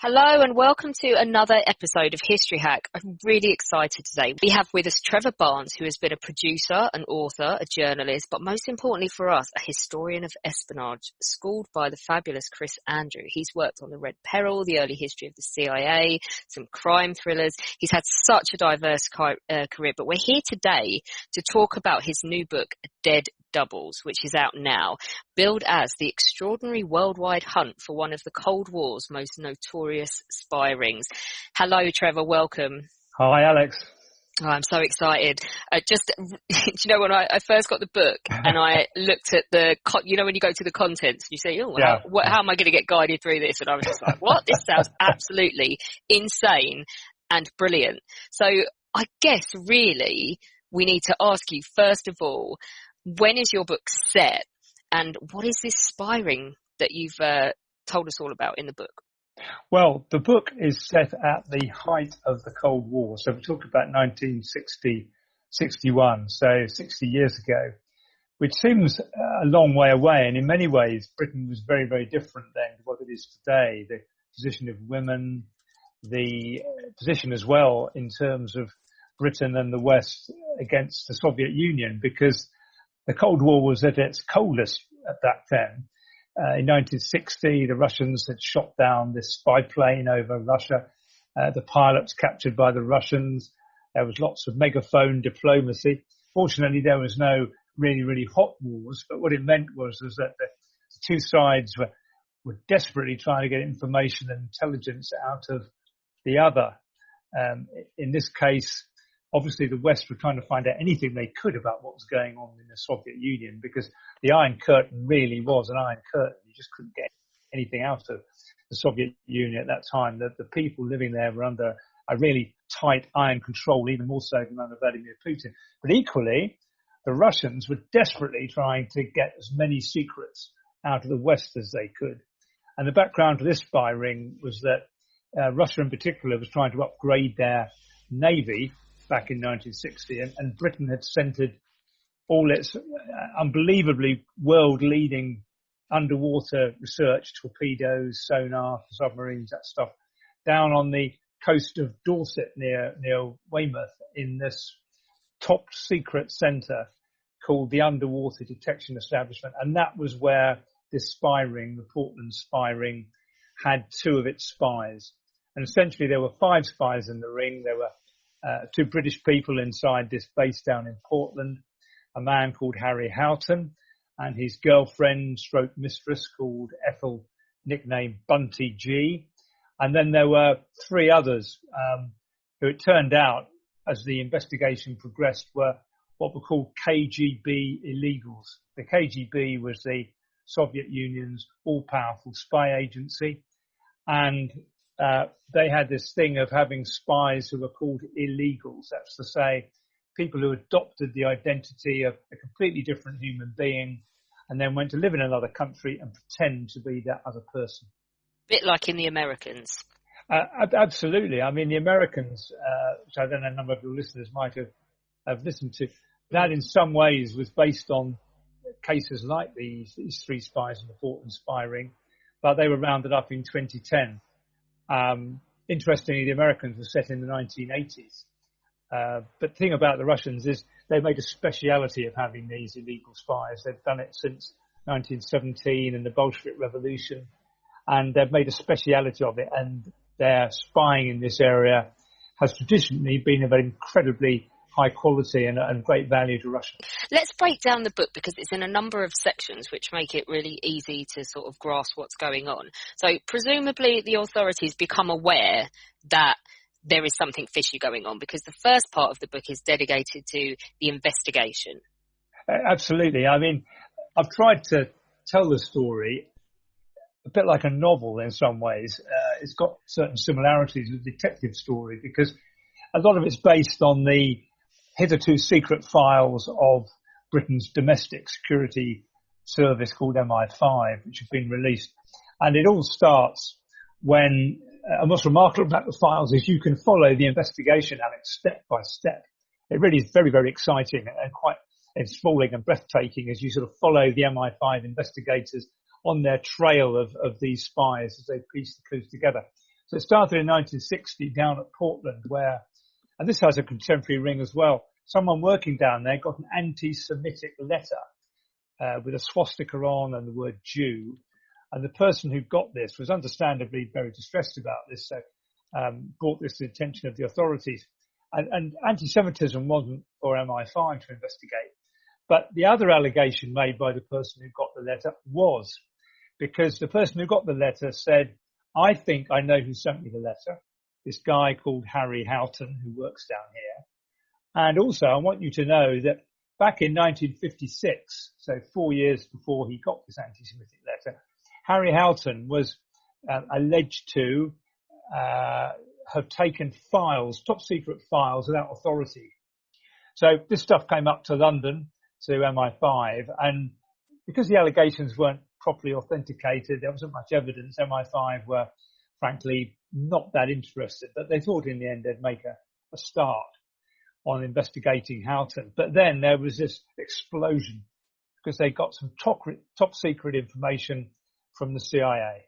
Hello and welcome to another episode of History Hack. I'm really excited today. We have with us Trevor Barnes, who has been a producer, an author, a journalist, but most importantly for us, a historian of espionage, schooled by the fabulous Chris Andrew. He's worked on the Red Peril, the early history of the CIA, some crime thrillers. He's had such a diverse career, but we're here today to talk about his new book, Dead Doubles, which is out now, billed as the extraordinary worldwide hunt for one of the Cold War's most notorious spy rings. Hello, Trevor. Welcome. Hi, Alex. Oh, I'm so excited. When I first got the book and I looked at when you go to the contents, you say, how am I going to get guided through this? And I was just like, what? This sounds absolutely insane and brilliant. So I guess really we need to ask you, first of all, when is your book set, and what is this spy ring that you've told us all about in the book? Well, the book is set at the height of the Cold War. So we talk about 1960-61, so 60 years ago, which seems a long way away. And in many ways, Britain was very, very different then to what it is today. The position of women, the position as well in terms of Britain and the West against the Soviet Union, because the Cold War was at its coldest at that time. In 1960, the Russians had shot down this spy plane over Russia. The pilots captured by the Russians. There was lots of megaphone diplomacy. Fortunately, there was no really, really hot wars. But what it meant was that the two sides were desperately trying to get information and intelligence out of the other. In this case, obviously, the West were trying to find out anything they could about what was going on in the Soviet Union, because the Iron Curtain really was an Iron Curtain. You just couldn't get anything out of the Soviet Union at that time. The people living there were under a really tight iron control, even more so than under Vladimir Putin. But equally, the Russians were desperately trying to get as many secrets out of the West as they could. And the background to this spy ring was that Russia in particular was trying to upgrade their navy back in 1960, and Britain had centred all its unbelievably world-leading underwater research, torpedoes, sonar, submarines, that stuff, down on the coast of Dorset near Weymouth in this top-secret centre called the Underwater Detection Establishment. And that was where this spy ring, the Portland spy ring, had two of its spies. And essentially there were 5 spies in the ring. There were 2 British people inside this base down in Portland, a man called Harry Houghton and his girlfriend stroke mistress called Ethel, nicknamed Bunty G. And then there were 3 others who it turned out, as the investigation progressed, were what were called KGB illegals. The KGB was the Soviet Union's all-powerful spy agency, and they had this thing of having spies who were called illegals. That's to say, people who adopted the identity of a completely different human being and then went to live in another country and pretend to be that other person. Bit like in the Americans. Absolutely. I mean, the Americans, which I don't know a number of your listeners might have listened to, that in some ways was based on cases like these 3 spies in the Portland spy ring, but they were rounded up in 2010. Interestingly, the Americans were set in the 1980s. But the thing about the Russians is they made a speciality of having these illegal spies. They've done it since 1917 and the Bolshevik Revolution, and they've made a speciality of it. And their spying in this area has traditionally been of an incredibly high quality and great value to Russia. Let's break down the book, because it's in a number of sections which make it really easy to sort of grasp what's going on. So presumably the authorities become aware that there is something fishy going on, because the first part of the book is dedicated to the investigation. Absolutely. I mean, I've tried to tell the story a bit like a novel in some ways. It's got certain similarities with a detective story, because a lot of it's based on the hitherto secret files of Britain's domestic security service called MI5, which have been released. And it all starts when, and what's remarkable about the files is you can follow the investigation, Alex, step by step. It really is very, very exciting and quite enthralling and breathtaking as you sort of follow the MI5 investigators on their trail of these spies as they piece the clues together. So it started in 1960 down at Portland where, and this has a contemporary ring as well, someone working down there got an anti-Semitic letter with a swastika on and the word Jew. And the person who got this was understandably very distressed about this, so brought this to the attention of the authorities. And anti-Semitism wasn't for MI5 to investigate. But the other allegation made by the person who got the letter was, because the person who got the letter said, I think I know who sent me the letter, this guy called Harry Houghton, who works down here. And also, I want you to know that back in 1956, so 4 years before he got this anti-Semitic letter, Harry Houghton was alleged to have taken files, top secret files, without authority. So this stuff came up to London, to MI5, and because the allegations weren't properly authenticated, there wasn't much evidence. MI5 were, frankly, not that interested, but they thought in the end they'd make a start on investigating Houghton. But then there was this explosion because they got some top secret information from the CIA.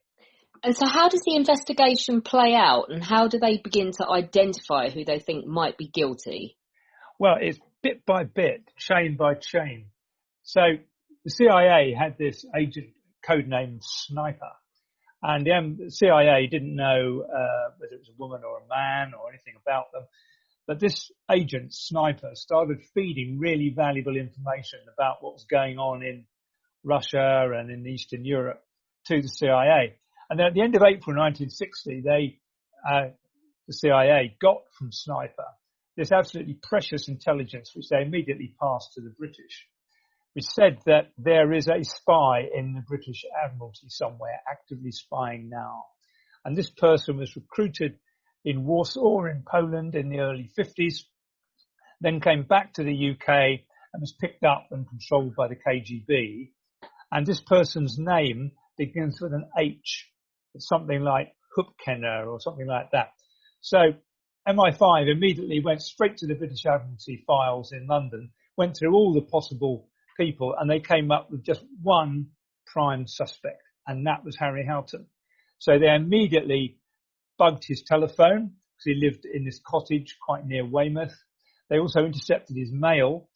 And so how does the investigation play out, and how do they begin to identify who they think might be guilty? Well, it's bit by bit, chain by chain. So the CIA had this agent codenamed Sniper, and the CIA didn't know whether it was a woman or a man or anything about them. But this agent, Sniper, started feeding really valuable information about what was going on in Russia and in Eastern Europe to the CIA. And then at the end of April 1960, the CIA got from Sniper this absolutely precious intelligence, which they immediately passed to the British, which said that there is a spy in the British Admiralty somewhere actively spying now. And this person was recruited in Warsaw in Poland in the early 50s, then came back to the UK and was picked up and controlled by the KGB. And this person's name begins with an H. It's something like Hupkenner or something like that. So MI5 immediately went straight to the British Admiralty files in London, went through all the possible people, and they came up with just one prime suspect, and that was Harry Houghton. So they immediately bugged his telephone because he lived in this cottage quite near Weymouth. They also intercepted his mail,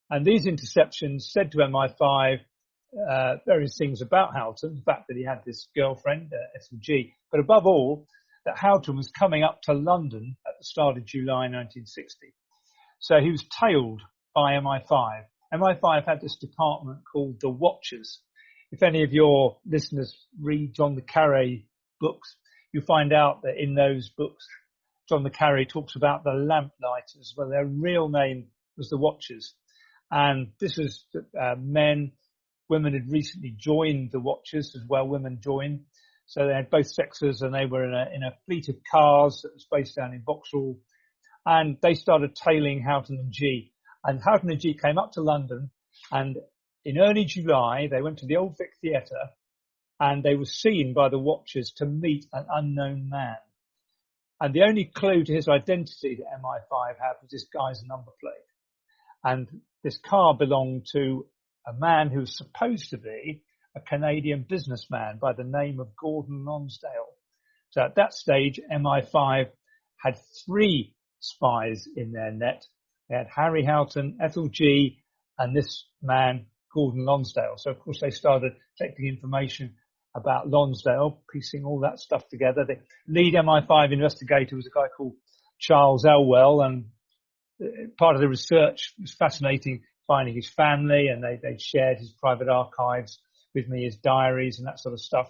and these interceptions said to MI5 various things about Houghton, the fact that he had this girlfriend, Ethel G, but above all, that Houghton was coming up to London at the start of July 1960. So he was tailed by MI5. MI5 had this department called the Watchers. If any of your listeners read John le Carré books, you find out that in those books, John le Carré talks about the lamplighters. Well, their real name was the Watchers. And this was men. Women had recently joined the Watchers as well. Women joined. So they had both sexes, and they were in a fleet of cars that was based down in Vauxhall. And they started tailing Houghton and G. And Houghton and G came up to London, and in early July, they went to the Old Vic Theatre, and they were seen by the Watchers to meet an unknown man. And the only clue to his identity that MI5 had was this guy's number plate. And this car belonged to a man who was supposed to be a Canadian businessman by the name of Gordon Lonsdale. So at that stage, MI5 had 3 spies in their net. They had Harry Houghton, Ethel G, and this man, Gordon Lonsdale. So, of course, they started collecting information about Lonsdale, piecing all that stuff together. The lead MI5 investigator was a guy called Charles Elwell, and part of the research was fascinating, finding his family, and they'd shared his private archives with me, his diaries and that sort of stuff.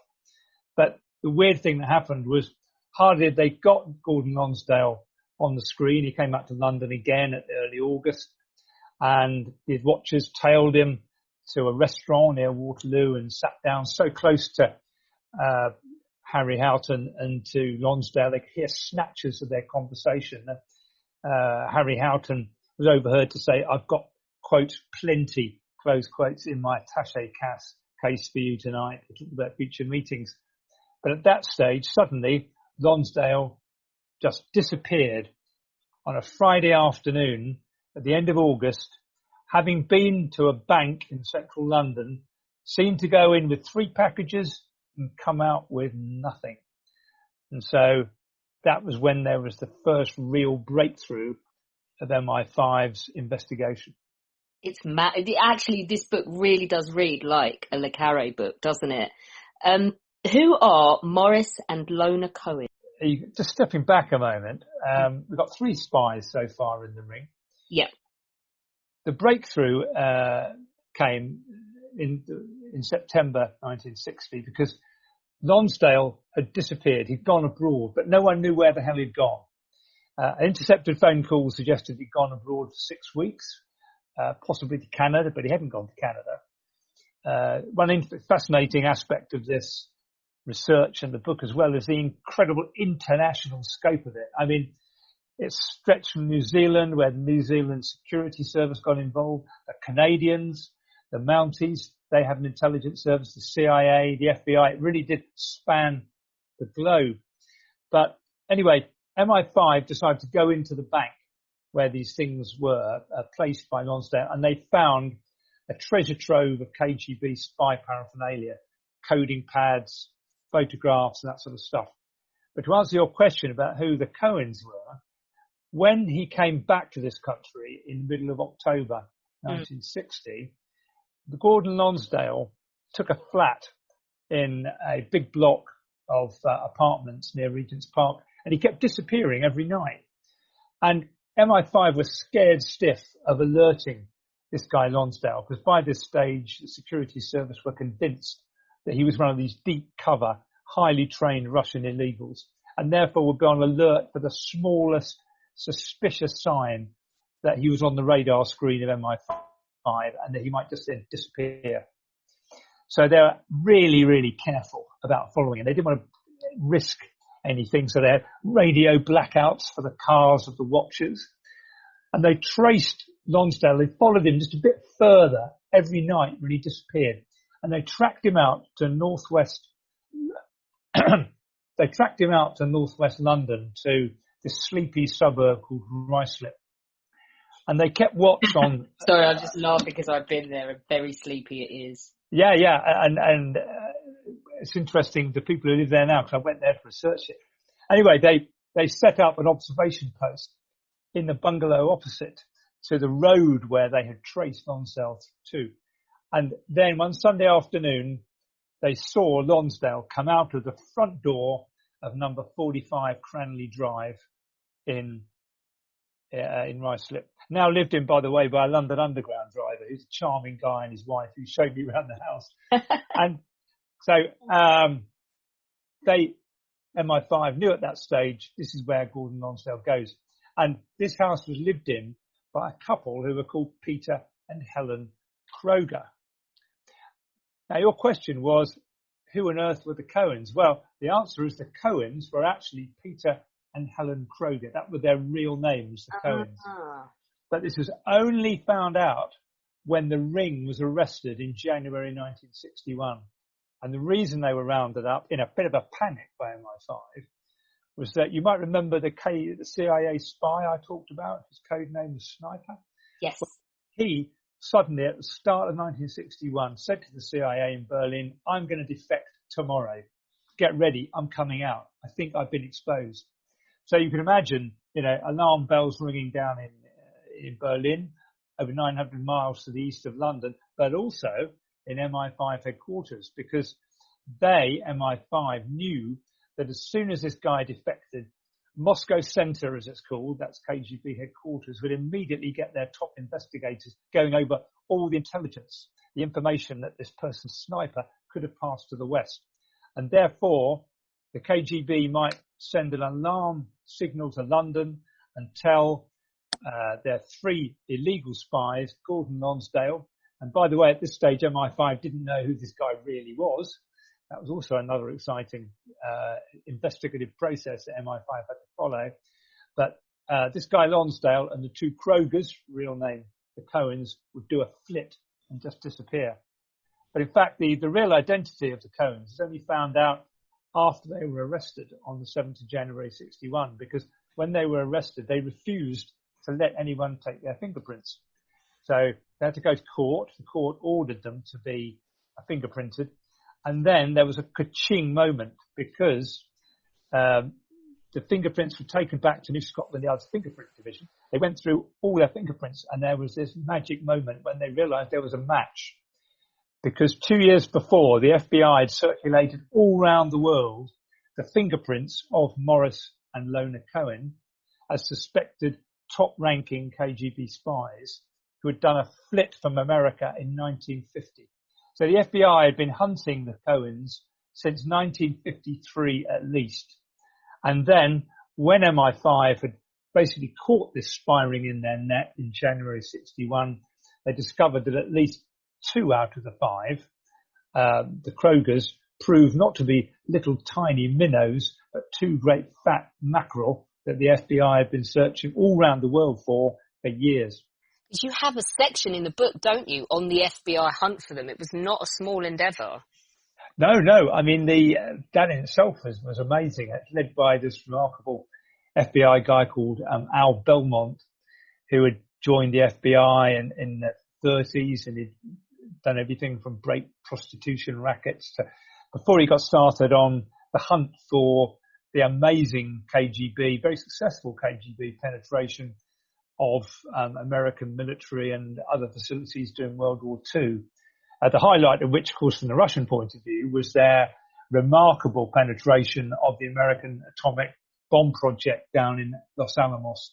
But the weird thing that happened was hardly had they got Gordon Lonsdale on the screen. He came out to London again at early August, and his Watchers tailed him to a restaurant near Waterloo and sat down so close to Harry Houghton and to Lonsdale, they could hear snatches of their conversation. Harry Houghton was overheard to say, "I've got, quote, plenty, close quotes, in my attaché case for you tonight." We're talking about future meetings. But at that stage, suddenly, Lonsdale just disappeared on a Friday afternoon at the end of August, having been to a bank in central London, seemed to go in with 3 packages and come out with nothing. And so that was when there was the first real breakthrough of MI5's investigation. It's actually, this book really does read like a Le Carre book, doesn't it? Who are Morris and Lona Cohen? Just stepping back a moment, we've got 3 spies so far in the ring. Yeah. The breakthrough came in September 1960 because Lonsdale had disappeared. He'd gone abroad, but no one knew where the hell he'd gone. An intercepted phone call suggested he'd gone abroad for 6 weeks, possibly to Canada, but he hadn't gone to Canada. One fascinating aspect of this research and the book as well is the incredible international scope of it. I mean, it's stretched from New Zealand, where the New Zealand Security Service got involved, the Canadians, the Mounties, they have an intelligence service, the CIA, the FBI. It really did span the globe. But anyway, MI5 decided to go into the bank where these things were placed by Lonsdale, and they found a treasure trove of KGB spy paraphernalia, coding pads, photographs, and that sort of stuff. But to answer your question about who the Cohens were, when he came back to this country in the middle of October 1960, Gordon Lonsdale took a flat in a big block of apartments near Regent's Park, and he kept disappearing every night. And MI5 was scared stiff of alerting this guy Lonsdale, because by this stage, the security service were convinced that he was one of these deep cover, highly trained Russian illegals, and therefore would be on alert for the smallest suspicious sign that he was on the radar screen of MI5 and that he might just then disappear. So they were really, really careful about following it. They didn't want to risk anything, so they had radio blackouts for the cars of the watchers. And they traced Lonsdale. They followed him just a bit further every night when he disappeared. And they tracked him out to northwest London, to this sleepy suburb called Ruislip. And they kept watch on... Sorry, I just laugh because I've been there, and very sleepy it is. Yeah. And it's interesting, the people who live there now, because I went there to research it. Anyway, they set up an observation post in the bungalow opposite to the road where they had traced Lonsdale to. And then one Sunday afternoon, they saw Lonsdale come out of the front door of number 45 Cranley Drive in Ruislip. Now lived in, by the way, by a London Underground driver who's a charming guy, and his wife, who showed me around the house. And so MI5 knew at that stage, this is where Gordon Lonsdale goes. And this house was lived in by a couple who were called Peter and Helen Kroger. Now, your question was, who on earth were the Cohens? Well, the answer is the Cohens were actually Peter and Helen Kroger. That were their real names, the Cohens. But this was only found out when the Ring was arrested in January 1961. And the reason they were rounded up in a bit of a panic by MI5 was that you might remember the CIA spy I talked about. His code name was Sniper. Yes. Well, he suddenly, at the start of 1961, said to the CIA in Berlin, I'm going to defect tomorrow. Get ready. I'm coming out. I think I've been exposed. So you can imagine, alarm bells ringing down in Berlin, over 900 miles to the east of London, but also in MI5 headquarters, because MI5 knew that as soon as this guy defected, Moscow Center, as it's called, that's KGB headquarters, would immediately get their top investigators going over all the intelligence, the information that this person, Sniper, could have passed to the West. And therefore, the KGB might send an alarm signal to London and tell their 3 illegal spies, Gordon Lonsdale. And by the way, at this stage, MI5 didn't know who this guy really was. That was also another exciting investigative process that MI5 had to follow. But this guy Lonsdale and the 2 Krogers, real name, the Cohens, would do a flit and just disappear. But in fact, the real identity of the Cohens is only found out after they were arrested on the 7th of January 61, because when they were arrested, they refused to let anyone take their fingerprints. So they had to go to court. The court ordered them to be fingerprinted. And then there was a ka-ching moment, because the fingerprints were taken back to New Scotland Yard's fingerprint division. They went through all their fingerprints, and there was this magic moment when they realised there was a match. Because 2 years before, the FBI had circulated all around the world the fingerprints of Morris and Lona Cohen as suspected top-ranking KGB spies who had done a flit from America in 1950. So the FBI had been hunting the Cohens since 1953 at least. And then when MI5 had basically caught this spy ring in their net in January 61, they discovered that at least 2 out of the 5, the Krogers, proved not to be little tiny minnows, but 2 great fat mackerel that the FBI had been searching all around the world for years. You have a section in the book, don't you, on the FBI hunt for them? It was not a small endeavour. No. I mean, that in itself was amazing. It's led by this remarkable FBI guy called Al Belmont, who had joined the FBI in the 30s, and he'd done everything from break prostitution rackets to before he got started on the hunt for the amazing KGB, very successful KGB penetration of American military and other facilities during World War II. The highlight of which, of course, from the Russian point of view, was their remarkable penetration of the American atomic bomb project down in Los Alamos,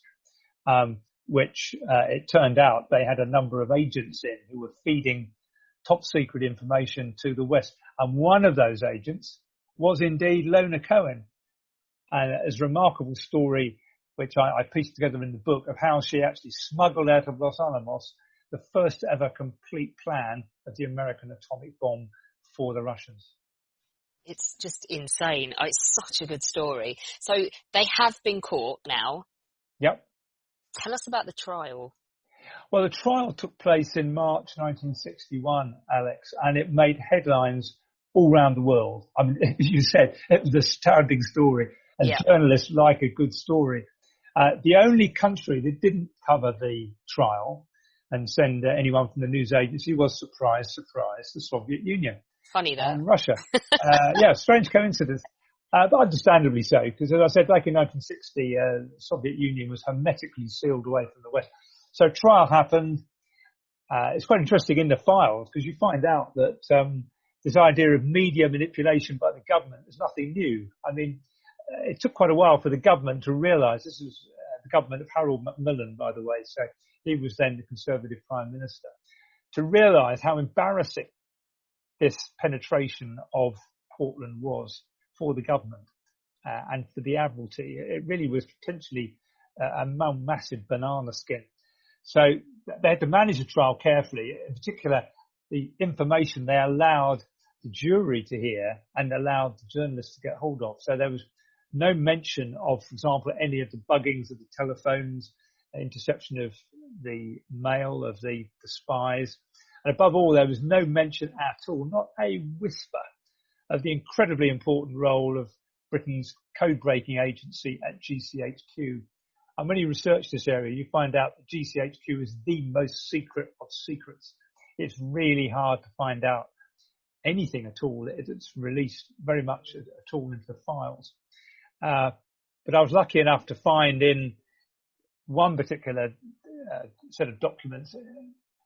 which it turned out they had a number of agents in who were feeding top secret information to the West. And one of those agents was indeed Lona Cohen. And it's a remarkable story, which I pieced together in the book, of how she actually smuggled out of Los Alamos the first ever complete plan of the American atomic bomb for the Russians. It's just insane. It's such a good story. So they have been caught now. Yep. Tell us about the trial. Well, the trial took place in March 1961, Alex, and it made headlines all around the world. I mean, as you said, it was a astounding story, and journalists like a good story. The only country that didn't cover the trial and send anyone from the news agency was, surprise, the Soviet Union. Funny that. And Russia. Strange coincidence. But understandably so, because as I said, back in 1960, the Soviet Union was hermetically sealed away from the West. So trial happened. It's quite interesting in the files, because you find out that this idea of media manipulation by the government is nothing new. I mean, it took quite a while for the government to realise, this was the government of Harold Macmillan, by the way, so he was then the Conservative Prime Minister, to realise how embarrassing this penetration of Portland was for the government and for the Admiralty. It really was potentially a massive banana skin. So they had to manage the trial carefully, in particular the information they allowed the jury to hear and allowed the journalists to get hold of. So there was no mention of, for example, any of the buggings of the telephones, interception of the mail of the spies. And above all, there was no mention at all, not a whisper, of the incredibly important role of Britain's code-breaking agency at GCHQ. And when you research this area, you find out that GCHQ is the most secret of secrets. It's really hard to find out anything at all. It's released very much at all into the files. But I was lucky enough to find in one particular set of documents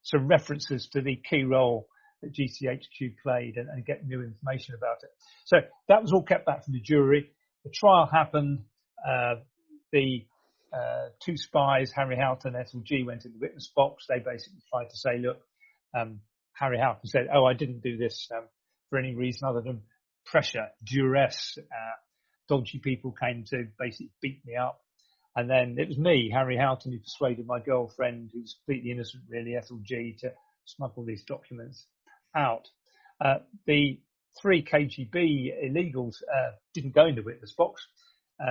some references to the key role that GCHQ played and get new information about it. So that was all kept back from the jury. The trial happened. The 2 spies, Harry Houghton and Ethel G, went in the witness box. They basically tried to say, look, Harry Houghton said, I didn't do this for any reason other than pressure, duress. Dodgy people came to basically beat me up. And then it was me, Harry Houghton, who persuaded my girlfriend, who was completely innocent really, Ethel G, to smuggle these documents out. The 3 KGB illegals didn't go in the witness box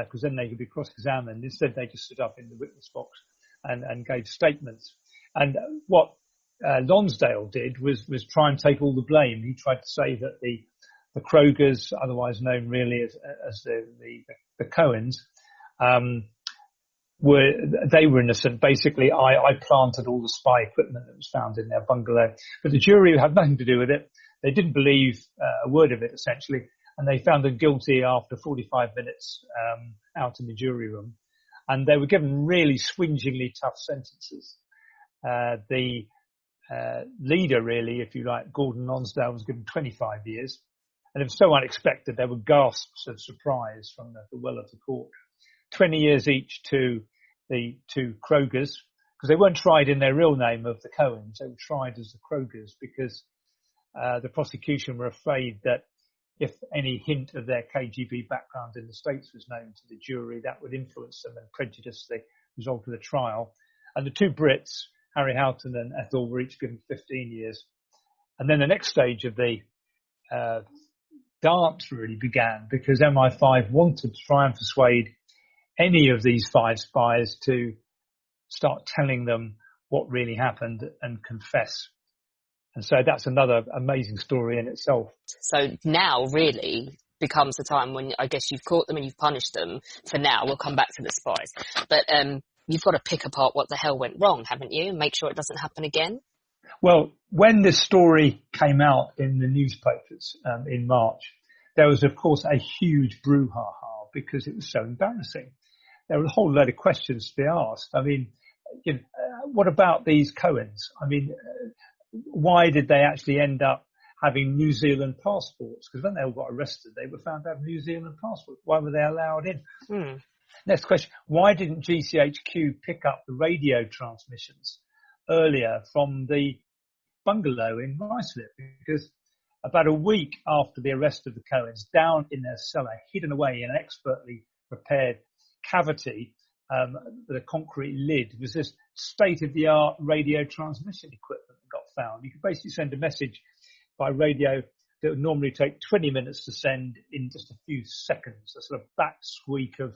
because then they could be cross-examined. Instead, they just stood up in the witness box and gave statements. And what Lonsdale did was try and take all the blame. He tried to say that the Krogers, otherwise known really as the Cohens, they were innocent. Basically, I planted all the spy equipment that was found in their bungalow. But the jury had nothing to do with it. They didn't believe a word of it, essentially. and they found them guilty after 45 minutes out in the jury room. And they were given really swingingly tough sentences. The leader, really, if you like, Gordon Lonsdale, was given 25 years. And it was so unexpected, there were gasps of surprise from the well of the court. 20 years each to the two Krogers, because they weren't tried in their real name of the Cohens. They were tried as the Krogers because the prosecution were afraid that if any hint of their KGB background in the States was known to the jury, that would influence them and prejudice the result of the trial. And the two Brits, Harry Houghton and Ethel, were each given 15 years. And then the next stage of the dance really began, because MI5 wanted to try and persuade any of these 5 spies to start telling them what really happened and confess. And so that's another amazing story in itself. So now really becomes the time when I guess you've caught them and you've punished them. For now, we'll come back to the spies. But you've got to pick apart what the hell went wrong, haven't you? And make sure it doesn't happen again. Well, when this story came out in the newspapers in March, there was, of course, a huge brouhaha because it was so embarrassing. There were a whole load of questions to be asked. I mean, what about these Cohens? I mean, why did they actually end up having New Zealand passports? Because when they all got arrested, they were found to have New Zealand passports. Why were they allowed in? Next question. Why didn't GCHQ pick up the radio transmissions earlier from the bungalow in Ruislip? Because about a week after the arrest of the Cohens, down in their cellar, hidden away in an expertly prepared cavity with a concrete lid, was this state-of-the-art radio transmission equipment that got found. You could basically send a message by radio that would normally take 20 minutes to send in just a few seconds, a sort of back squeak of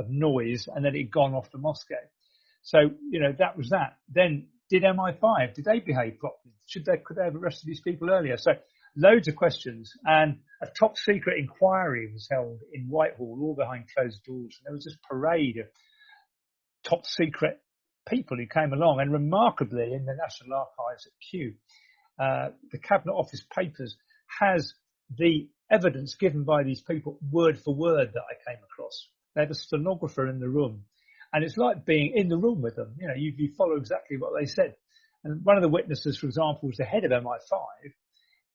noise, and then it had gone off to Moscow. So, that was that. Then did MI5, did they behave properly? Could they have arrested these people earlier? So loads of questions, and a top secret inquiry was held in Whitehall, all behind closed doors. And there was this parade of top secret people who came along, and remarkably in the National Archives at Kew, the Cabinet Office Papers has the evidence given by these people word for word that I came across. They had a stenographer in the room, and it's like being in the room with them. You follow exactly what they said. And one of the witnesses, for example, was the head of MI5,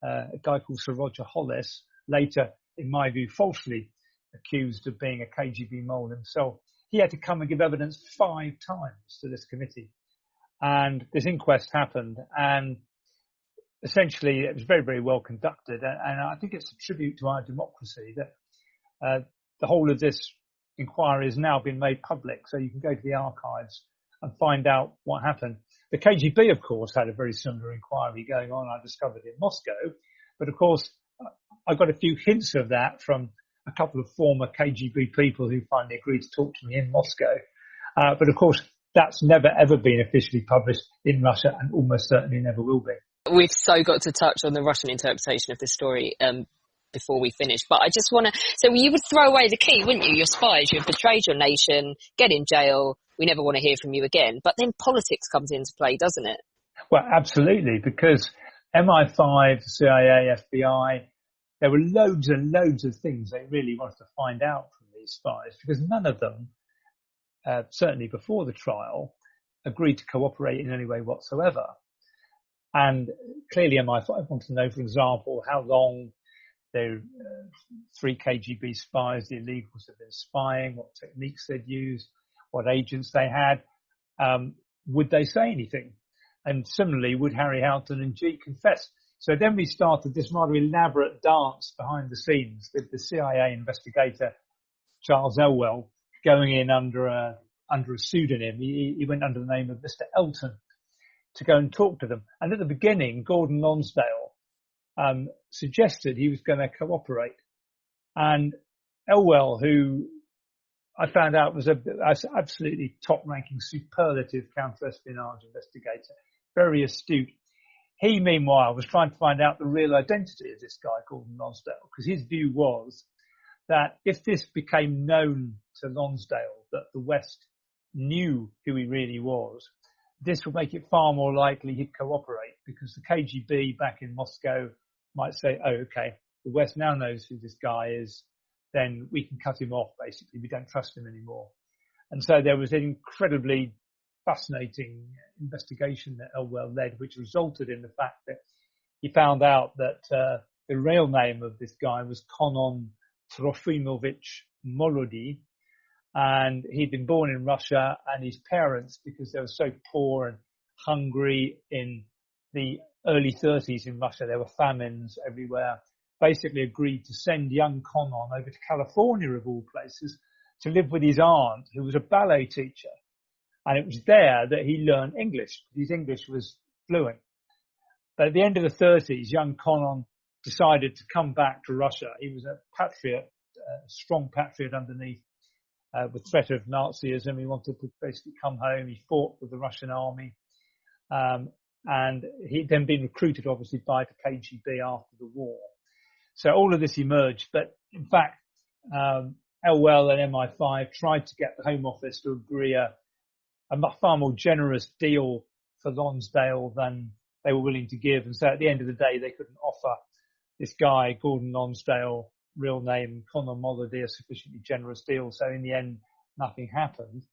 a guy called Sir Roger Hollis, later, in my view, falsely accused of being a KGB mole himself. He had to come and give evidence 5 times to this committee. And this inquest happened, and essentially it was very, very well conducted. And I think it's a tribute to our democracy that the whole of this inquiry has now been made public. So you can go to the archives and find out what happened. The KGB, of course, had a very similar inquiry going on, I discovered, in Moscow. But, of course, I got a few hints of that from a couple of former KGB people who finally agreed to talk to me in Moscow. But, of course, that's never, ever been officially published in Russia, and almost certainly never will be. We've so got to touch on the Russian interpretation of this story before we finish. But I just want to... So you would throw away the key, wouldn't you? You're spies. You've betrayed your nation. Get in jail. We never want to hear from you again. But then politics comes into play, doesn't it? Well, absolutely, because MI5, CIA, FBI, there were loads and loads of things they really wanted to find out from these spies, because none of them, certainly before the trial, agreed to cooperate in any way whatsoever. And clearly MI5 wanted to know, for example, how long the 3 KGB spies, the illegals, had been spying, what techniques they'd used, what agents they had. Would they say anything? And similarly, would Harry Houghton and G confess? So then we started this rather elaborate dance behind the scenes with the CIA investigator, Charles Elwell, going in under a pseudonym. He went under the name of Mr. Elton to go and talk to them. And at the beginning, Gordon Lonsdale suggested he was going to cooperate. And Elwell, who I found out was an absolutely top-ranking, superlative counter-espionage investigator, very astute. He, meanwhile, was trying to find out the real identity of this guy, Gordon Lonsdale, because his view was that if this became known to Lonsdale, that the West knew who he really was, this would make it far more likely he'd cooperate, because the KGB back in Moscow might say, oh, okay, the West now knows who this guy is, then we can cut him off, basically. We don't trust him anymore. And so there was an incredibly fascinating investigation that Elwell led, which resulted in the fact that he found out that the real name of this guy was Konon Trofimovich Molody, and he'd been born in Russia, and his parents, because they were so poor and hungry in the early 30s in Russia, there were famines everywhere, basically agreed to send young Konon over to California, of all places, to live with his aunt, who was a ballet teacher. And it was there that he learned English. His English was fluent. But at the end of the 30s, young Konon decided to come back to Russia. He was a patriot, a strong patriot underneath, with threat of Nazism. He wanted to basically come home. He fought with the Russian army. And he'd then been recruited, obviously, by the KGB after the war. So all of this emerged. But in fact, Elwell and MI5 tried to get the Home Office to agree a far more generous deal for Lonsdale than they were willing to give. And so at the end of the day, they couldn't offer this guy, Gordon Lonsdale, real name, Konon Molody, a sufficiently generous deal. So in the end, nothing happened.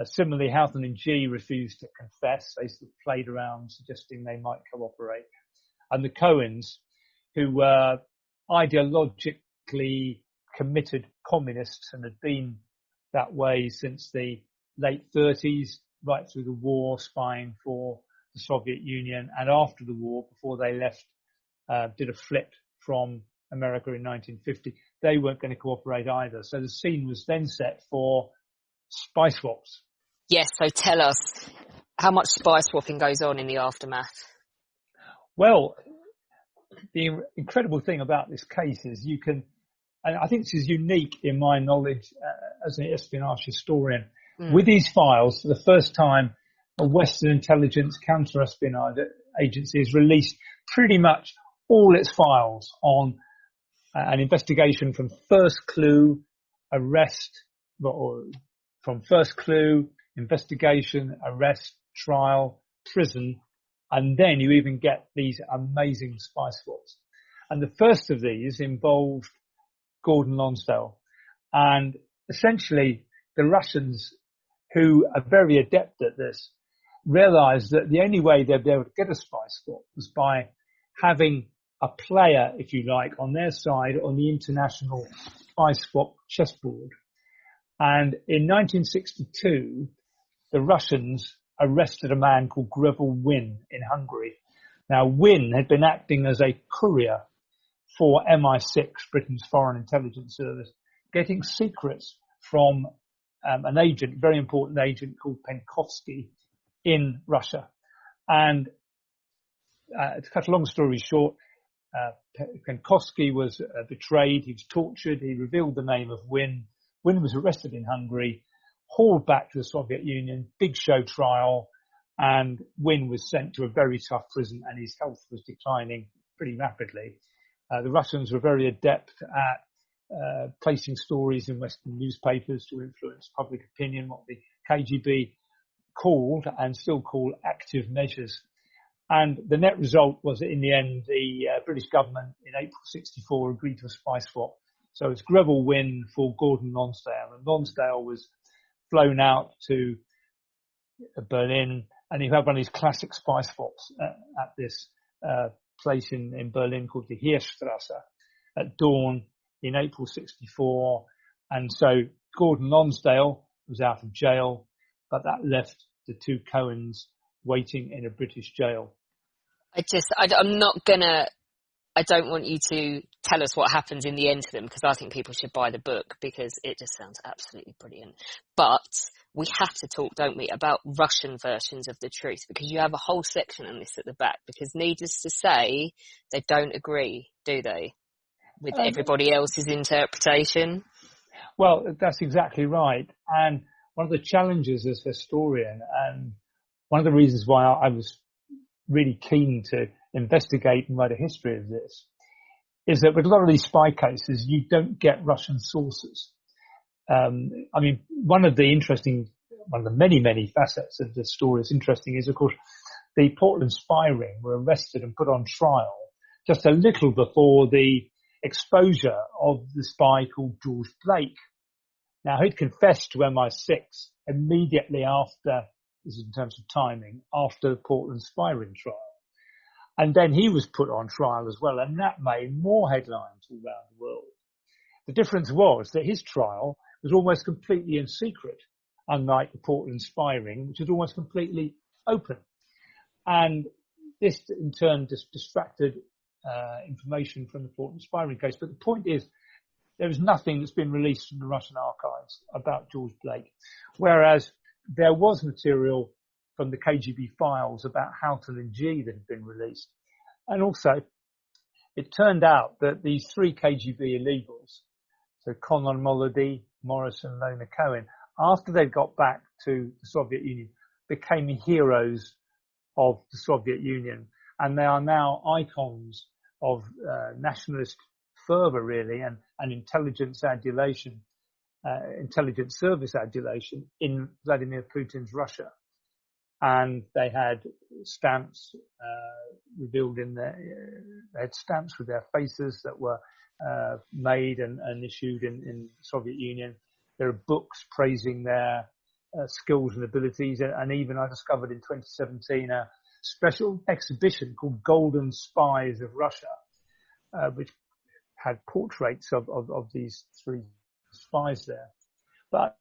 Similarly, Houghton and G refused to confess. They sort of played around, suggesting they might cooperate. And the Cohens, who were ideologically committed communists and had been that way since the late 30s, right through the war, spying for the Soviet Union, and after the war, before they left, did a flip from America in 1950. They weren't going to cooperate either. So the scene was then set for spy swaps. Yes, so tell us, how much spy swapping goes on in the aftermath? Well, the incredible thing about this case is you can, and I think this is unique in my knowledge as an espionage historian, with these files, for the first time, a Western intelligence counter-espionage agency has released pretty much all its files on an investigation from first clue, arrest, or from first clue, investigation, arrest, trial, prison, and then you even get these amazing spy swaps. And the first of these involved Gordon Lonsdale. And essentially, the Russians, who are very adept at this, realized that the only way they'd be able to get a spy swap was by having a player, if you like, on their side on the international spy swap chessboard. And in 1962, the Russians arrested a man called Greville Wynne in Hungary. Now, Wynne had been acting as a courier for MI6, Britain's Foreign Intelligence Service, getting secrets from an agent, very important agent called Penkovsky in Russia. And to cut a long story short, Penkovsky was betrayed. He was tortured. He revealed the name of Wynne. Wynne was arrested in Hungary, hauled back to the Soviet Union, big show trial, and Wynne was sent to a very tough prison, and his health was declining pretty rapidly. The Russians were very adept at placing stories in Western newspapers to influence public opinion, what the KGB called and still call active measures. And the net result was that in the end, the British government in April 1964 agreed to a spy swap. So it's Greville Wynne for Gordon Lonsdale. And Lonsdale was flown out to Berlin, and he had one of these classic spy swaps at this place in Berlin called the Heerstrasse at dawn in April 1964. And so Gordon Lonsdale was out of jail, but that left the two Cohens waiting in a British jail. I don't want you to tell us what happens in the end to them, because I think people should buy the book because it just sounds absolutely brilliant. But we have to talk, don't we, about Russian versions of the truth, because you have a whole section on this at the back, because needless to say, they don't agree, do they, with everybody else's interpretation? Well, that's exactly right. And one of the challenges as a historian, and one of the reasons why I was really keen to investigate and write a history of this, is that with a lot of these spy cases, you don't get Russian sources. I mean, one of the many, many facets of the story that's interesting is, of course, the Portland spy ring were arrested and put on trial just a little before the exposure of the spy called George Blake. Now, he'd confessed to MI6 immediately after, this is in terms of timing, after the Portland spy ring trial. And then he was put on trial as well, and that made more headlines all around the world. The difference was that his trial was almost completely in secret, unlike the Portland spy ring, which was almost completely open. And this, in turn, distracted information from the Portland spy ring case. But the point is, there is nothing that's been released from the Russian archives about George Blake, whereas there was material from the KGB files about Houghton and G that had been released. And also, it turned out that these three KGB illegals, so Konon Molody, Morris and Lona Cohen, after they got back to the Soviet Union, became heroes of the Soviet Union. And they are now icons of nationalist fervor, really, and intelligence adulation, intelligence service adulation in Vladimir Putin's Russia. And they had stamps revealed in their, they had stamps with their faces that were made and issued in the Soviet Union. There are books praising their skills and abilities, and even I discovered in 2017 a special exhibition called Golden Spies of Russia, which had portraits of these three spies there. But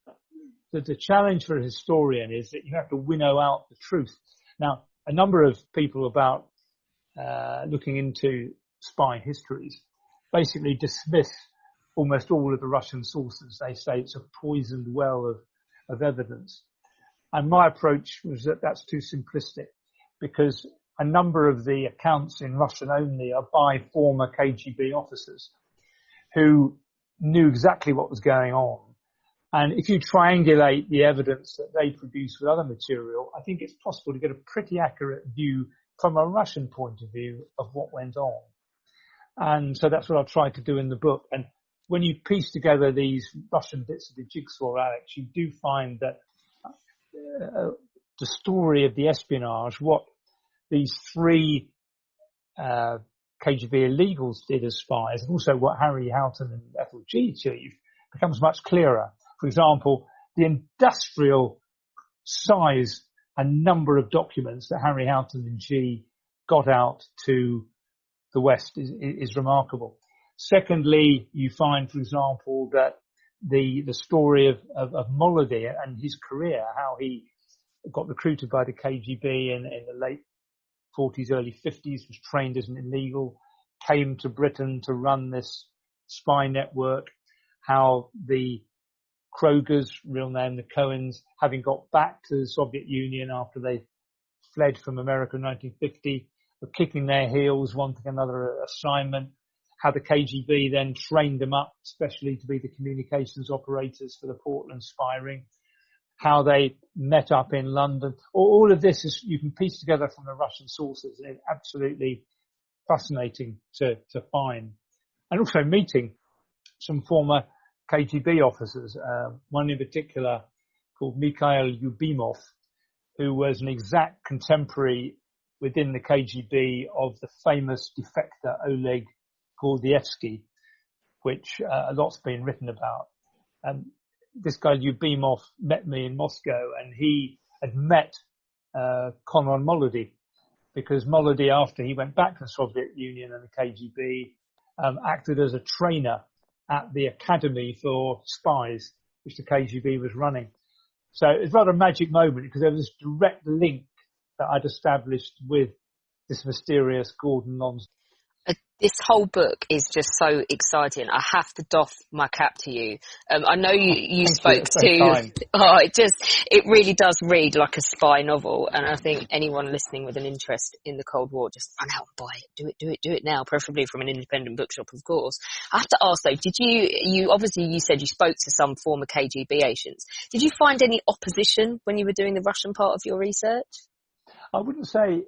the challenge for a historian is that you have to winnow out the truth. Now, a number of people about looking into spy histories basically dismiss almost all of the Russian sources. They say it's a poisoned well of evidence. And my approach was that that's too simplistic, because a number of the accounts in Russian only are by former KGB officers who knew exactly what was going on. And if you triangulate the evidence that they produce with other material, I think it's possible to get a pretty accurate view from a Russian point of view of what went on. And so that's what I've tried to do in the book. And when you piece together these Russian bits of the jigsaw, Alex, you do find that the story of the espionage, what these three KGB illegals did as spies, and also what Harry Houghton and Ethel G achieved, becomes much clearer. For example, the industrial size and number of documents that Harry Houghton and G got out to the West is remarkable. Secondly, you find, for example, that the story of Molody and his career, how he got recruited by the KGB in the late 40s, early 50s, was trained as an illegal, came to Britain to run this spy network, how the Krogers, real name the Cohens, having got back to the Soviet Union after they fled from America in 1950, were kicking their heels, wanting another assignment, how the KGB then trained them up, especially to be the communications operators for the Portland spy ring, how they met up in London. All of this is, you can piece together from the Russian sources. It's absolutely fascinating to find. And also meeting some former KGB officers, one in particular called Mikhail Lyubimov, who was an exact contemporary within the KGB of the famous defector Oleg Gordievsky, which a lot's been written about. This guy Lyubimov met me in Moscow, and he had met Konon Molody, because Molody, after he went back to the Soviet Union and the KGB, acted as a trainer at the Academy for Spies, which the KGB was running. So it's rather a magic moment, because there was this direct link that I'd established with this mysterious Gordon Lonsdale. This whole book is just so exciting. I have to doff my cap to you. I know you spoke to, it really does read like a spy novel. And I think anyone listening with an interest in the Cold War, just run out and buy it. Do it now, preferably from an independent bookshop, of course. I have to ask though, did you obviously you said you spoke to some former KGB agents. Did you find any opposition when you were doing the Russian part of your research? I wouldn't say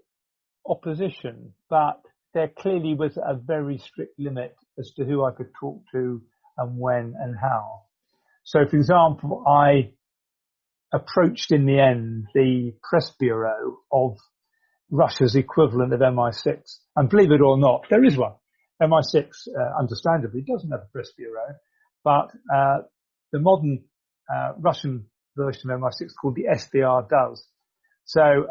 opposition, but there clearly was a very strict limit as to who I could talk to and when and how. So, for example, I approached in the end the press bureau of Russia's equivalent of MI6. And believe it or not, there is one. MI6, understandably, doesn't have a press bureau, but the modern Russian version of MI6 called the SVR does. So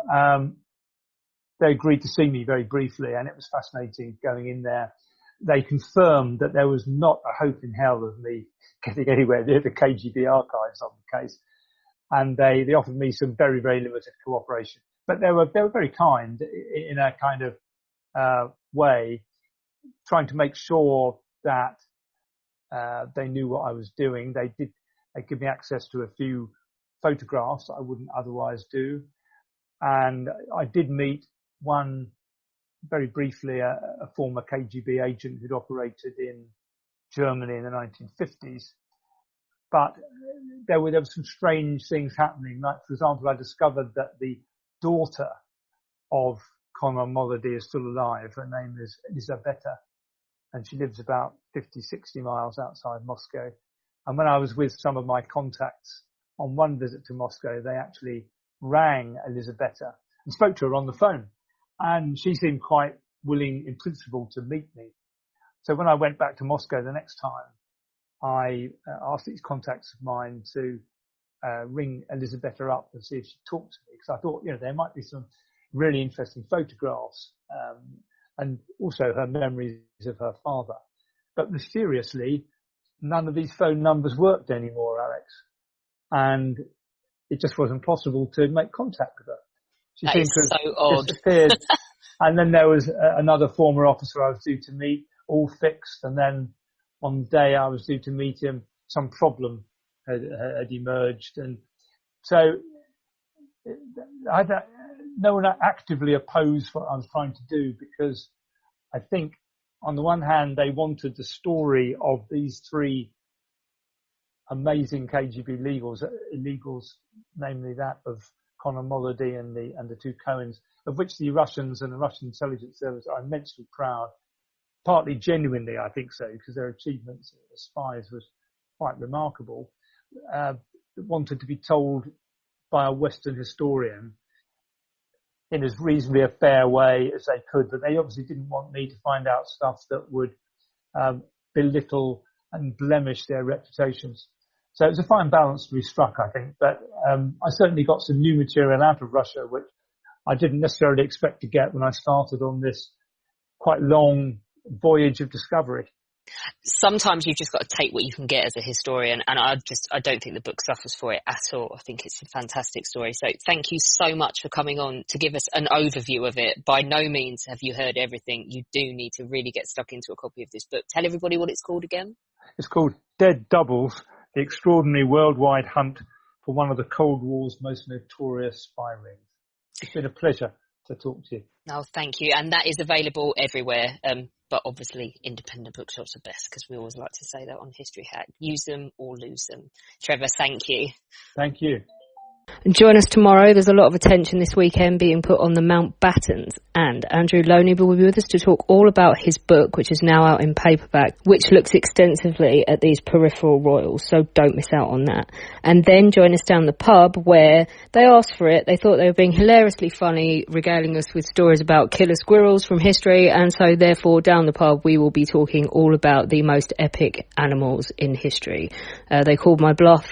they agreed to see me very briefly, and it was fascinating going in there. They confirmed that there was not a hope in hell of me getting anywhere near the KGB archives on the case, and they offered me some very, very limited cooperation. But they were very kind in a kind of way, trying to make sure that they knew what I was doing. They give me access to a few photographs I wouldn't otherwise do, and I did meet one very briefly, a former KGB agent who'd operated in Germany in the 1950s. But there were some strange things happening. Like, for example, I discovered that the daughter of Conor Molody is still alive. Her name is Elizabeta, and she lives about 50, 60 miles outside Moscow. And when I was with some of my contacts on one visit to Moscow, they actually rang Elizabeta and spoke to her on the phone. And she seemed quite willing in principle to meet me. So when I went back to Moscow the next time, I asked these contacts of mine to ring Elizabeta up and see if she'd talk to me, because I thought, there might be some really interesting photographs and also her memories of her father. But mysteriously, none of these phone numbers worked anymore, Alex. And it just wasn't possible to make contact with her. She that seemed is to so have odd. disappeared. And then there was another former officer I was due to meet, all fixed. And then on the day I was due to meet him, some problem had emerged. And so no one actively opposed what I was trying to do, because I think on the one hand, they wanted the story of these three amazing KGB illegals, namely that of Conor Molody and the two Cohens, of which the Russians and the Russian intelligence service are immensely proud, partly genuinely, I think so, because their achievements as spies was quite remarkable, wanted to be told by a Western historian in as reasonably a fair way as they could, but they obviously didn't want me to find out stuff that would belittle and blemish their reputations. So it was a fine balance to be struck, I think. But I certainly got some new material out of Russia, which I didn't necessarily expect to get when I started on this quite long voyage of discovery. Sometimes you've just got to take what you can get as a historian, and I don't think the book suffers for it at all. I think it's a fantastic story. So thank you so much for coming on to give us an overview of it. By no means have you heard everything. You do need to really get stuck into a copy of this book. Tell everybody what it's called again. It's called Dead Doubles, The Extraordinary Worldwide Hunt for One of the Cold War's Most Notorious Spy Rings. It's been a pleasure to talk to you. No, thank you. And that is available everywhere. But obviously independent bookshops are best, because we always like to say that on History Hack. Use them or lose them. Trevor, thank you. Thank you. And join us tomorrow. There's a lot of attention this weekend being put on the Mountbattens, and Andrew Loney will be with us to talk all about his book, which is now out in paperback, which looks extensively at these peripheral royals, so don't miss out on that. And then join us down the pub, where they asked for it. They thought they were being hilariously funny, regaling us with stories about killer squirrels from history, and so therefore down the pub we will be talking all about the most epic animals in history. They called my bluff,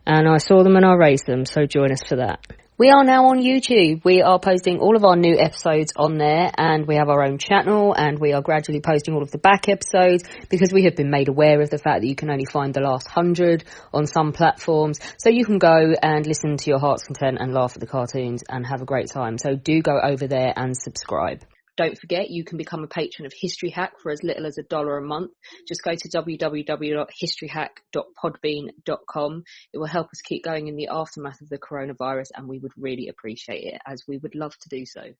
and I saw them and I raised them, so join us for that. We are now on YouTube. We are posting all of our new episodes on there, and we have our own channel, and we are gradually posting all of the back episodes, because we have been made aware of the fact that you can only find the last 100 on some platforms. So you can go and listen to your heart's content and laugh at the cartoons and have a great time. So do go over there and subscribe. Don't forget, you can become a patron of History Hack for as little as $1 a month. Just go to www.historyhack.podbean.com. It will help us keep going in the aftermath of the coronavirus, and we would really appreciate it, as we would love to do so.